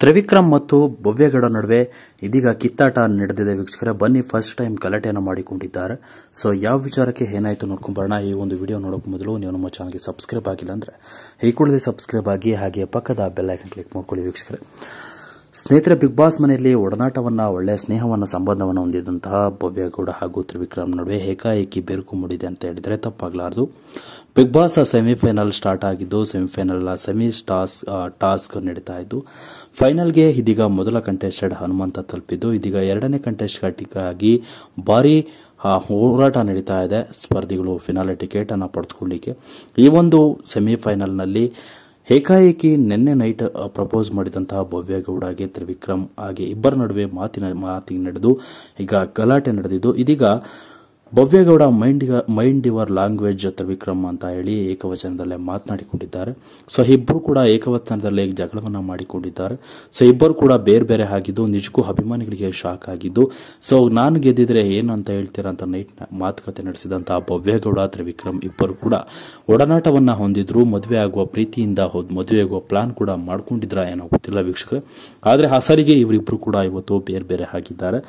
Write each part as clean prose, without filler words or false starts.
ತ್ರಿವಿಕ್ರಮ್ ಮತ್ತು ಭವ್ಯಗೌಡ ನಡುವೆ ಇದೀಗ ಕಿತ್ತಾಟ ನಡೆದಿದೆ ವೀಕ್ಷಕರೇ. ಬನ್ನಿ ಫಸ್ಟ್ ಟೈಮ್ ಗಲಾಟೆಯನ್ನು ಮಾಡಿಕೊಂಡಿದ್ದಾರೆ. ಸೊ ಯಾವ ವಿಚಾರಕ್ಕೆ ಏನಾಯ್ತು ನೋಡ್ಕೊಂಬರೋಣ. ಈ ಒಂದು ವಿಡಿಯೋ ನೋಡೋಕೆ ಮೊದಲು ನೀವು ನಮ್ಮ ಚಾನಲ್ಗೆ ಸಬ್ಸ್ಕ್ರೈಬ್ ಆಗಿಲ್ಲ ಅಂದ್ರೆ ಈ ಕೂಡಲೇ ಸಬ್ಸ್ಕ್ರೈಬ್ ಆಗಿ, ಹಾಗೆ ಪಕ್ಕದ ಬೆಲ್ ಐಕನ್ ಕ್ಲಿಕ್ ಮಾಡ್ಕೊಳ್ಳಿ ವೀಕ್ಷಕರೇ. ಸ್ನೇಹಿತರೆ, ಬಿಗ್ ಬಾಸ್ ಮನೆಯಲ್ಲಿ ಒಡನಾಟವನ್ನ, ಒಳ್ಳೆಯ ಸ್ನೇಹವನ್ನ, ಸಂಬಂಧವನ್ನು ಹೊಂದಿದಂತಹ ಭವ್ಯಗೌಡ ಹಾಗೂ ತ್ರಿವಿಕ್ರಮ್ ನಡುವೆ ಏಕಾಏಕಿ ಬೆರುಕು ಮೂಡಿದೆ ಅಂತ ಹೇಳಿದ್ರೆ ತಪ್ಪಾಗಲಾರದು. ಬಿಗ್ ಬಾಸ್ ಸೆಮಿಫೈನಲ್ ಸ್ಟಾರ್ಟ್ ಆಗಿದ್ದು, ಸೆಮಿ ಟಾಸ್ಕ್ ನಡೀತಾ ಇದ್ದು, ಫೈನಲ್ಗೆ ಇದೀಗ ಮೊದಲ ಕಂಟೆಸ್ಟೆಂಟ್ ಹನುಮಂತ ತಲುಪಿದ್ದು, ಇದೀಗ ಎರಡನೇ ಕಂಟೆಸ್ಟೆಂಟ್ಗಾಗಿ ಭಾರಿ ಹೋರಾಟ ನಡೀತಾ ಇದೆ ಸ್ಪರ್ಧಿಗಳು ಫಿನಾಲೆ ಟಿಕೆಟ್ ಅನ್ನು ಪಡೆದುಕೊಳ್ಳಿಕ್ಕೆ. ಈ ಒಂದು ಸೆಮಿಫೈನಲ್ನಲ್ಲಿ ಏಕಾಏಕಿ ನಿನ್ನೆ ನೈಟ್ ಪ್ರಪೋಸ್ ಮಾಡಿದಂತಹ ಭವ್ಯಗೌಡಗೆ ತ್ರಿವಿಕ್ರಮ್ ಹಾಗೆ ಇಬ್ಬರ ನಡುವೆ ಮಾತಿಗೆ ನಡೆದು ಈಗ ಗಲಾಟೆ ನಡೆದಿದ್ದು, ಇದೀಗ Bhavya Gowda mind your language Trivikram ಅಂತ ಹೇಳಿ ಏಕವಚನದಲ್ಲೇ ಮಾತನಾಡಿಕೊಂಡಿದ್ದಾರೆ. ಸೊ ಇಬ್ಬರು ಕೂಡ ಏಕವಚನದಲ್ಲೇ ಜಗಳವನ್ನ ಮಾಡಿಕೊಂಡಿದ್ದಾರೆ. ಸೊ ಇಬ್ಬರು ಕೂಡ ಬೇರೆ ಬೇರೆ ಆಗಿದ್ದು ನಿಜಕ್ಕೂ ಅಭಿಮಾನಿಗಳಿಗೆ ಶಾಕ್ ಆಗಿದ್ದು, ಸೊ ನಾನು ಗೆದ್ದಿದ್ರೆ ಏನು ಅಂತ ಹೇಳ್ತೀರಾ ಅಂತ ನೈಟ್ ಮಾತುಕತೆ ನಡೆಸಿದಂತಹ ಭವ್ಯಗೌಡ ತ್ರಿವಿಕ್ರಮ್ ಇಬ್ಬರು ಕೂಡ ಒಡನಾಟವನ್ನ ಹೊಂದಿದ್ರು. ಮದುವೆ ಆಗುವ ಪ್ರೀತಿಯಿಂದ ಮದುವೆ ಆಗುವ ಪ್ಲಾನ್ ಕೂಡ ಮಾಡ್ಕೊಂಡಿದ್ರ ಏನೋ ಗೊತ್ತಿಲ್ಲ ವೀಕ್ಷಕರೇ. ಆದ್ರೆ ಹಸರಿಗೆ ಇವರಿಬ್ಬರು ಕೂಡ ಇವತ್ತು ಬೇರೆ ಬೇರೆ ಆಗಿದ್ದಾರೆ.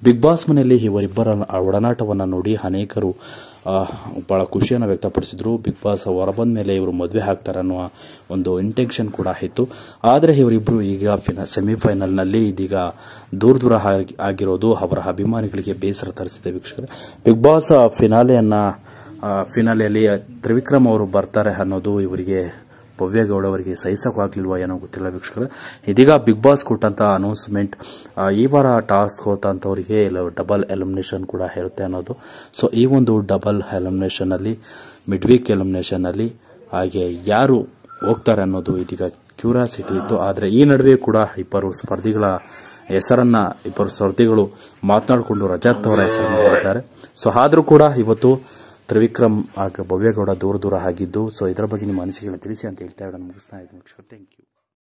ಬಿಗ್ ಬಾಸ್ ಮನೆಯಲ್ಲಿ ಇವರಿಬ್ಬರ ಒಡನಾಟವನ್ನ ನೋಡಿ ಅನೇಕರು ಬಹಳ ಖುಷಿಯನ್ನು ವ್ಯಕ್ತಪಡಿಸಿದ್ರು. ಬಿಗ್ ಬಾಸ್ ಹೊರಬಂದ ಮೇಲೆ ಇವರು ಮದುವೆ ಆಗ್ತಾರೆ ಅನ್ನುವ ಒಂದು ಇಂಟೆನ್ಷನ್ ಕೂಡ ಇತ್ತು. ಆದರೆ ಇವರಿಬ್ಬರು ಈಗ ಸೆಮಿಫೈನಲ್ ನಲ್ಲಿ ಇದೀಗ ದೂರ ಆಗಿರೋದು ಅವರ ಅಭಿಮಾನಿಗಳಿಗೆ ಬೇಸರ ತರಿಸಿದೆ ವೀಕ್ಷಕರೇ. ಬಿಗ್ ಬಾಸ್ ಫಿನಾಲೆಯಲ್ಲಿ ತ್ರಿವಿಕ್ರಮ್ ಅವರು ಬರ್ತಾರೆ ಅನ್ನೋದು ಇವರಿಗೆ ಭವ್ಯಗೌಡ ಅವರಿಗೆ ಸಹಿಸಕ್ಕಾಗ್ಲಿಲ್ವಾ ಏನೋ ಗೊತ್ತಿಲ್ಲ ವೀಕ್ಷಕರೇ. ಇದೀಗ ಬಿಗ್ ಬಾಸ್ ಕೊಟ್ಟಂತ ಅನೌನ್ಸ್ಮೆಂಟ್ ಈ ವಾರ ಟಾಸ್ಕ್ ಹೋದಂತವರಿಗೆ ಡಬಲ್ ಎಲಿಮಿನೇಷನ್ ಕೂಡ ಇರುತ್ತೆ ಅನ್ನೋದು. ಸೊ ಈ ಒಂದು ಡಬಲ್ ಎಲಿಮಿನೇಷನ್ ಅಲ್ಲಿ, ಮಿಡ್ ವೀಕ್ ಎಲಿಮಿನೇಷನ್ ಅಲ್ಲಿ ಹಾಗೆ ಯಾರು ಹೋಗ್ತಾರೆ ಅನ್ನೋದು ಇದೀಗ ಕ್ಯೂರಿಯಾಸಿಟಿ ಇತ್ತು. ಆದರೆ ಈ ನಡುವೆ ಕೂಡ ಇಬ್ಬರು ಸ್ಪರ್ಧಿಗಳು ಮಾತನಾಡಿಕೊಂಡು ರಜತ್ ಅವರ ಹೆಸರನ್ನು ಹೇಳಿದ್ದಾರೆ. ಸೊ ಆದ್ರೂ ಕೂಡ ಇವತ್ತು ತ್ರಿವಿಕ್ರಮ್ ಹಾಗೂ ಭವ್ಯಗೌಡ ದೂರ ಆಗಿದ್ದು, ಸೊ ಇದರ ಬಗ್ಗೆ ನಿಮ್ಮ ಅನಿಸಿಕೆಗಳನ್ನು ತಿಳಿಸಿ ಅಂತ ಹೇಳ್ತಾ ಮುಗಿಸ್ತಾ ಇದ್ದೀನಿ. Thank you.